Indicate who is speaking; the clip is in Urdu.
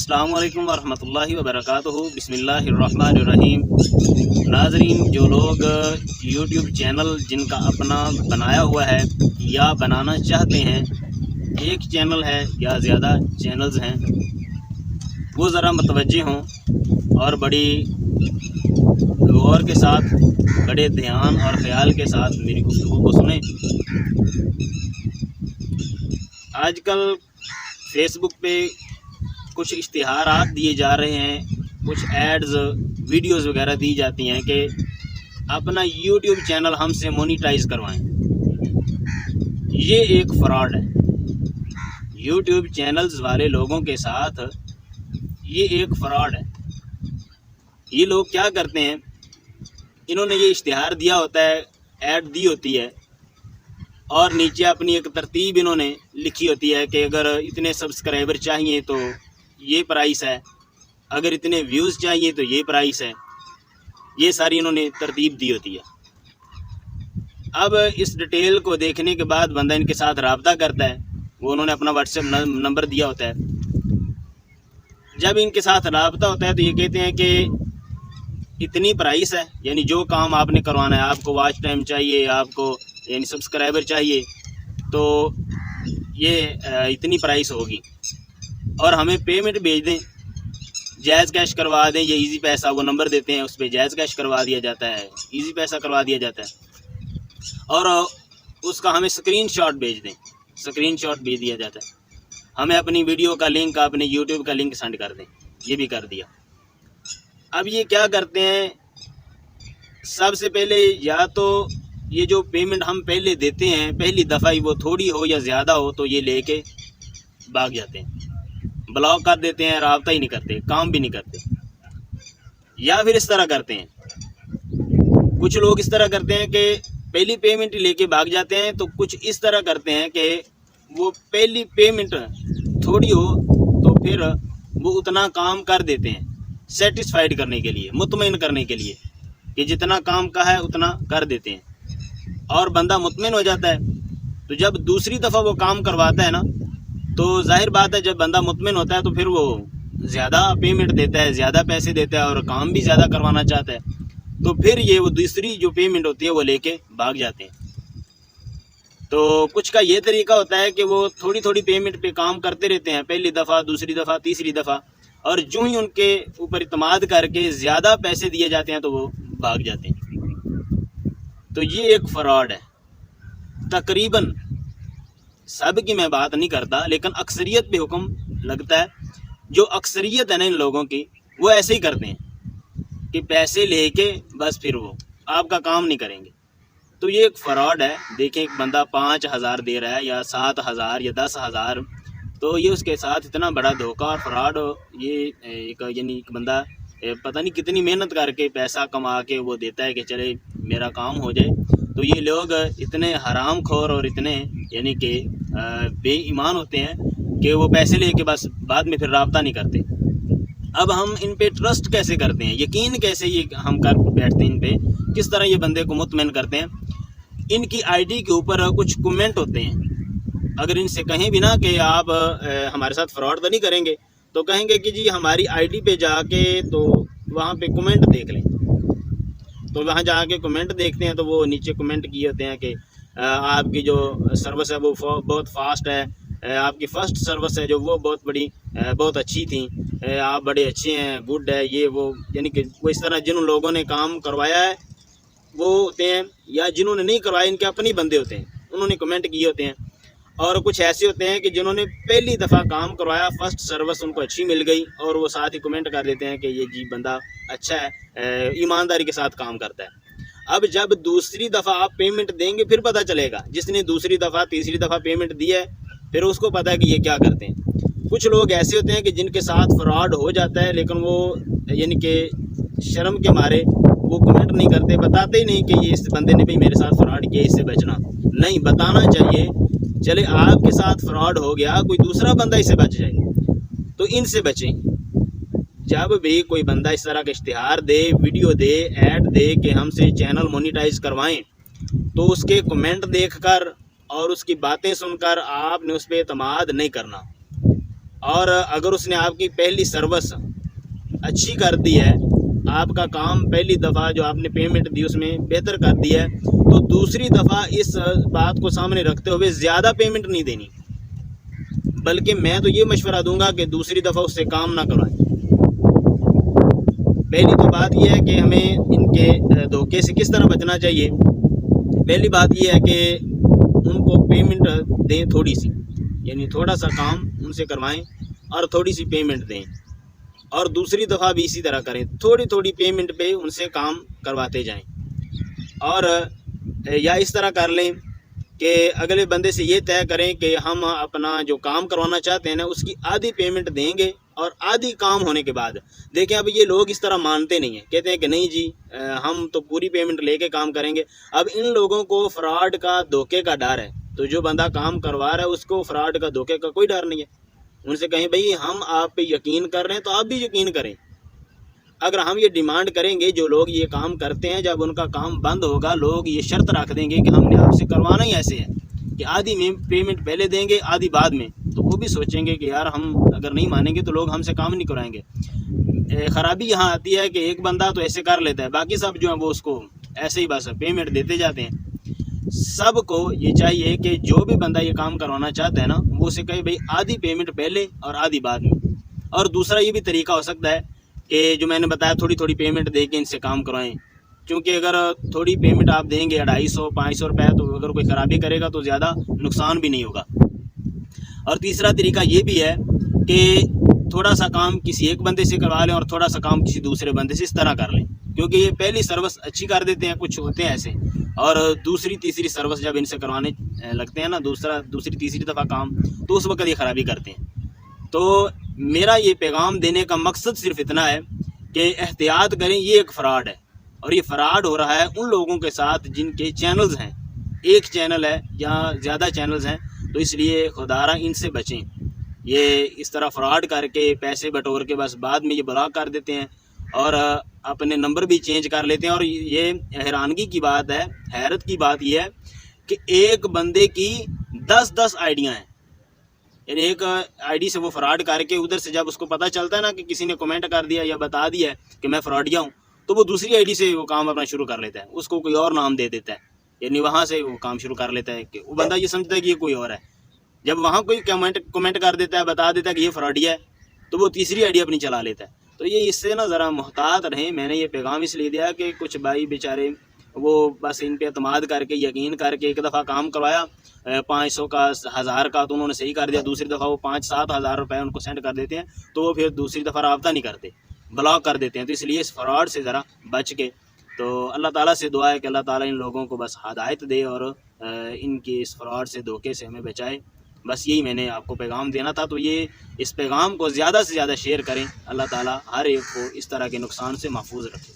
Speaker 1: السلام علیکم ورحمۃ اللہ وبرکاتہ۔ بسم اللہ الرحمن الرحیم۔ ناظرین، جو لوگ یوٹیوب چینل جن کا اپنا بنایا ہوا ہے یا بنانا چاہتے ہیں، ایک چینل ہے یا زیادہ چینلز ہیں، وہ ذرا متوجہ ہوں اور بڑی غور کے ساتھ، بڑے دھیان اور خیال کے ساتھ میری گفتگو کو سنیں۔ آج کل فیس بک پہ کچھ اشتہارات دیے جا رہے ہیں، کچھ ایڈز، ویڈیوز وغیرہ دی جاتی ہیں کہ اپنا یوٹیوب چینل ہم سے مونیٹائز کروائیں۔ یہ ایک فراڈ ہے۔ یوٹیوب چینلز والے لوگوں کے ساتھ یہ ایک فراڈ ہے۔ یہ لوگ کیا کرتے ہیں، انہوں نے یہ اشتہار دیا ہوتا ہے، ایڈ دی ہوتی ہے، اور نیچے اپنی ایک ترتیب انہوں نے لکھی ہوتی ہے کہ اگر اتنے سبسکرائبر چاہیے تو یہ پرائس ہے، اگر اتنے ویوز چاہیے تو یہ پرائس ہے۔ یہ ساری انہوں نے ترتیب دی ہوتی ہے۔ اب اس ڈیٹیل کو دیکھنے کے بعد بندہ ان کے ساتھ رابطہ کرتا ہے، وہ انہوں نے اپنا واٹس ایپ نمبر دیا ہوتا ہے۔ جب ان کے ساتھ رابطہ ہوتا ہے تو یہ کہتے ہیں کہ اتنی پرائس ہے، یعنی جو کام آپ نے کروانا ہے، آپ کو واچ ٹائم چاہیے، آپ کو یعنی سبسکرائبر چاہیے، تو یہ اتنی پرائس ہوگی، اور ہمیں پیمنٹ بھیج دیں، جائز کیش کروا دیں، یہ ایزی پیسہ وہ نمبر دیتے ہیں، اس پہ جائز کیش کروا دیا جاتا ہے، ایزی پیسہ کروا دیا جاتا ہے، اور اس کا ہمیں اسکرین شاٹ بھیج دیں، اسکرین شاٹ بھیج دیا جاتا ہے، ہمیں اپنی ویڈیو کا لنک، اپنے یوٹیوب کا لنک سینڈ کر دیں۔ یہ بھی کر دیا۔ اب یہ کیا کرتے ہیں، سب سے پہلے یا تو یہ جو پیمنٹ ہم پہلے دیتے ہیں، پہلی دفعہ ہی وہ تھوڑی ہو یا زیادہ ہو تو یہ لے کے بھاگ جاتے ہیں، بلاک کر دیتے ہیں، رابطہ ہی نہیں کرتے، کام بھی نہیں کرتے۔ یا پھر اس طرح کرتے ہیں، کچھ لوگ اس طرح کرتے ہیں کہ پہلی پیمنٹ لے کے بھاگ جاتے ہیں، تو کچھ اس طرح کرتے ہیں کہ وہ پہلی پیمنٹ تھوڑی ہو تو پھر وہ اتنا کام کر دیتے ہیں، سیٹسفائیڈ کرنے کے لیے، مطمئن کرنے کے لیے کہ جتنا کام کا ہے اتنا کر دیتے ہیں، اور بندہ مطمئن ہو جاتا ہے۔ تو جب دوسری دفعہ وہ کام کرواتا ہے نا، تو ظاہر بات ہے جب بندہ مطمئن ہوتا ہے تو پھر وہ زیادہ پیمنٹ دیتا ہے، زیادہ پیسے دیتا ہے، اور کام بھی زیادہ کروانا چاہتا ہے، تو پھر یہ وہ دوسری جو پیمنٹ ہوتی ہے وہ لے کے بھاگ جاتے ہیں۔ تو کچھ کا یہ طریقہ ہوتا ہے کہ وہ تھوڑی تھوڑی پیمنٹ پہ کام کرتے رہتے ہیں، پہلی دفعہ، دوسری دفعہ، تیسری دفعہ، اور جو ہی ان کے اوپر اعتماد کر کے زیادہ پیسے دیے جاتے ہیں تو وہ بھاگ جاتے ہیں۔ تو یہ ایک فراڈ ہے۔ تقریباً سب کی میں بات نہیں کرتا، لیکن اکثریت پہ حکم لگتا ہے۔ جو اکثریت ہے نا ان لوگوں کی، وہ ایسے ہی کرتے ہیں کہ پیسے لے کے بس پھر وہ آپ کا کام نہیں کریں گے۔ تو یہ ایک فراڈ ہے۔ دیکھیں، ایک بندہ 5,000 دے رہا ہے یا 7,000 یا 10,000، تو یہ اس کے ساتھ اتنا بڑا دھوکہ اور فراڈ، یہ یعنی ایک بندہ پتہ نہیں کتنی محنت کر کے پیسہ کما کے وہ دیتا ہے کہ چلے میرا کام ہو جائے۔ تو یہ لوگ اتنے حرام خور اور اتنے یعنی کہ بے ایمان ہوتے ہیں کہ وہ پیسے لے کے بس بعد میں پھر رابطہ نہیں کرتے۔ اب ہم ان پہ ٹرسٹ کیسے کرتے ہیں، یقین کیسے یہ ہم کر بیٹھتے ہیں ان پہ، کس طرح یہ بندے کو مطمئن کرتے ہیں۔ ان کی آئی ڈی کے اوپر کچھ کمنٹ ہوتے ہیں، اگر ان سے کہیں بھی نا کہ آپ ہمارے ساتھ فراڈ تو نہیں کریں گے، تو کہیں گے کہ جی ہماری آئی ڈی پہ جا کے تو وہاں پہ کمنٹ دیکھ لیں۔ تو وہاں جا کے کمنٹ دیکھتے ہیں تو وہ نیچے کمنٹ کیے ہوتے ہیں کہ آپ کی جو سروس ہے وہ بہت فاسٹ ہے، آپ کی فرسٹ سروس ہے جو وہ بہت اچھی تھی، آپ بڑے اچھے ہیں، گڈ ہے، یہ وہ، یعنی کہ وہ اس طرح جن لوگوں نے کام کروایا ہے وہ ہوتے ہیں، یا جنہوں نے نہیں کروایا ان کے اپنے بندے ہوتے ہیں، انہوں نے کمنٹ کیے ہوتے ہیں۔ اور کچھ ایسے ہوتے ہیں کہ جنہوں نے پہلی دفعہ کام کروایا، فرسٹ سروس ان کو اچھی مل گئی، اور وہ ساتھ ہی کمنٹ کر دیتے ہیں کہ یہ جی بندہ اچھا ہے، ایمانداری کے ساتھ کام کرتا ہے۔ اب جب دوسری دفعہ آپ پیمنٹ دیں گے پھر پتہ چلے گا، جس نے دوسری دفعہ، تیسری دفعہ پیمنٹ دی ہے پھر اس کو پتہ ہے کہ یہ کیا کرتے ہیں۔ کچھ لوگ ایسے ہوتے ہیں کہ جن کے ساتھ فراڈ ہو جاتا ہے، لیکن وہ یعنی کہ شرم کے مارے وہ کمنٹ نہیں کرتے، بتاتے ہی نہیں کہ یہ اس بندے نے بھی میرے ساتھ فراڈ کیا، اس سے بچنا نہیں، بتانا چاہیے۔ چلے آپ کے ساتھ فراڈ ہو گیا، کوئی دوسرا بندہ اس سے بچ جائے، تو ان سے بچیں۔ جب بھی کوئی بندہ اس طرح کا اشتہار دے، ویڈیو دے، ایڈ دے کہ ہم سے چینل مونیٹائز کروائیں، تو اس کے کمنٹ دیکھ کر اور اس کی باتیں سن کر آپ نے اس پہ اعتماد نہیں کرنا۔ اور اگر اس نے آپ کی پہلی سروس اچھی کر دی ہے، آپ کا کام پہلی دفعہ جو آپ نے پیمنٹ دی اس میں بہتر کر دی ہے، تو دوسری دفعہ اس بات کو سامنے رکھتے ہوئے زیادہ پیمنٹ نہیں دینی، بلکہ میں تو یہ مشورہ دوں گا کہ دوسری دفعہ اس سے کام نہ کروائیں۔ پہلی تو بات یہ ہے کہ ہمیں ان کے دھوکے سے کس طرح بچنا چاہیے۔ پہلی بات یہ ہے کہ ان کو پیمنٹ دیں تھوڑی سی، یعنی تھوڑا سا کام ان سے کروائیں اور تھوڑی سی پیمنٹ دیں، اور دوسری دفعہ بھی اسی طرح کریں، تھوڑی تھوڑی پیمنٹ پہ ان سے کام کرواتے جائیں۔ اور یا اس طرح کر لیں کہ اگلے بندے سے یہ طے کریں کہ ہم اپنا جو کام کروانا چاہتے ہیں نا اس کی آدھی پیمنٹ دیں گے، اور آدھی کام ہونے کے بعد دیکھیں اب یہ لوگ اس طرح مانتے نہیں ہیں، کہتے ہیں کہ نہیں جی ہم تو پوری پیمنٹ لے کے کام کریں گے۔ اب ان لوگوں کو فراڈ کا، دھوکے کا ڈر ہے، تو جو بندہ کام کروا رہا ہے اس کو فراڈ کا، دھوکے کا کوئی ڈر نہیں ہے۔ ان سے کہیں بھئی ہم آپ پہ یقین کر رہے ہیں تو آپ بھی یقین کریں۔ اگر ہم یہ ڈیمانڈ کریں گے، جو لوگ یہ کام کرتے ہیں جب ان کا کام بند ہوگا لوگ یہ شرط رکھ دیں گے کہ ہم نے آپ سے کروانا ہی ایسے ہے کہ آدھی پیمنٹ پہلے دیں گے آدھی بعد میں، تو وہ بھی سوچیں گے کہ یار ہم اگر نہیں مانیں گے تو لوگ ہم سے کام نہیں کرائیں گے۔ خرابی یہاں آتی ہے کہ ایک بندہ تو ایسے کر لیتا ہے، باقی سب جو ہیں وہ اس کو ایسے ہی بس پیمنٹ دیتے جاتے ہیں۔ سب کو یہ چاہیے کہ جو بھی بندہ یہ کام کروانا چاہتا ہے نا وہ اسے کہے بھئی آدھی پیمنٹ پہلے اور آدھی بعد میں۔ اور دوسرا یہ بھی طریقہ ہو سکتا ہے کہ جو میں نے بتایا تھوڑی تھوڑی پیمنٹ دے کے ان سے کام کروائیں، کیونکہ اگر تھوڑی پیمنٹ آپ دیں گے 250 500 روپے تو اگر کوئی خرابی کرے گا تو زیادہ نقصان بھی نہیں ہوگا۔ اور تیسرا طریقہ یہ بھی ہے کہ تھوڑا سا کام کسی ایک بندے سے کروا لیں اور تھوڑا سا کام کسی دوسرے بندے سے اس طرح کر لیں، کیونکہ یہ پہلی سروس اچھی کر دیتے ہیں، کچھ ہوتے ہیں ایسے، اور دوسری تیسری سروس جب ان سے کروانے لگتے ہیں نا دوسری تیسری دفعہ کام، تو اس وقت یہ خرابی کرتے ہیں۔ تو میرا یہ پیغام دینے کا مقصد صرف اتنا ہے کہ احتیاط کریں، یہ ایک فراڈ ہے، اور یہ فراڈ ہو رہا ہے ان لوگوں کے ساتھ جن کے چینلز ہیں، ایک چینل ہے یا زیادہ چینلز ہیں، تو اس لیے خدارہ ان سے بچیں۔ یہ اس طرح فراڈ کر کے پیسے بٹور کے بس بعد میں یہ بلاک کر دیتے ہیں اور اپنے نمبر بھی چینج کر لیتے ہیں۔ اور یہ حیرانگی کی بات ہے، حیرت کی بات یہ ہے کہ ایک بندے کی 10 آئیڈیاں ہیں، یعنی ایک آئی ڈی سے وہ فراڈ کر کے ادھر سے جب اس کو پتہ چلتا ہے نا کہ کسی نے کمنٹ کر دیا یا بتا دیا ہے کہ میں فراڈیا ہوں، تو وہ دوسری آئی ڈی سے وہ کام اپنا شروع کر لیتا ہے، اس کو کوئی اور نام دے دیتا ہے، یعنی وہاں سے وہ کام شروع کر لیتا ہے کہ وہ بندہ یہ سمجھتا ہے کہ یہ کوئی اور ہے۔ جب وہاں کوئی کمنٹ کر دیتا ہے، بتا دیتا ہے کہ یہ فراڈیا ہے، تو وہ تیسری آئی ڈی اپنی چلا لیتا ہے۔ تو یہ اس سے نا ذرا محتاط رہیں۔ میں نے یہ پیغام اس لیے دیا کہ کچھ بھائی بیچارے وہ بس ان پہ اعتماد کر کے، یقین کر کے ایک دفعہ کام کروایا 500 کا 1000 کا، تو انہوں نے صحیح کر دیا، دوسری دفعہ وہ 5-7 ہزار روپے ان کو سینڈ کر دیتے ہیں، تو وہ پھر دوسری دفعہ رابطہ نہیں کرتے، بلاک کر دیتے ہیں۔ تو اس لیے اس فراڈ سے ذرا بچ کے، تو اللہ تعالیٰ سے دعا ہے کہ اللہ تعالیٰ ان لوگوں کو بس ہدایت دے اور ان کی اس فراڈ سے، دھوکے سے ہمیں بچائے۔ بس یہی میں نے آپ کو پیغام دینا تھا، تو یہ اس پیغام کو زیادہ سے زیادہ شیئر کریں۔ اللہ تعالیٰ ہر ایک کو اس طرح کے نقصان سے محفوظ رکھے۔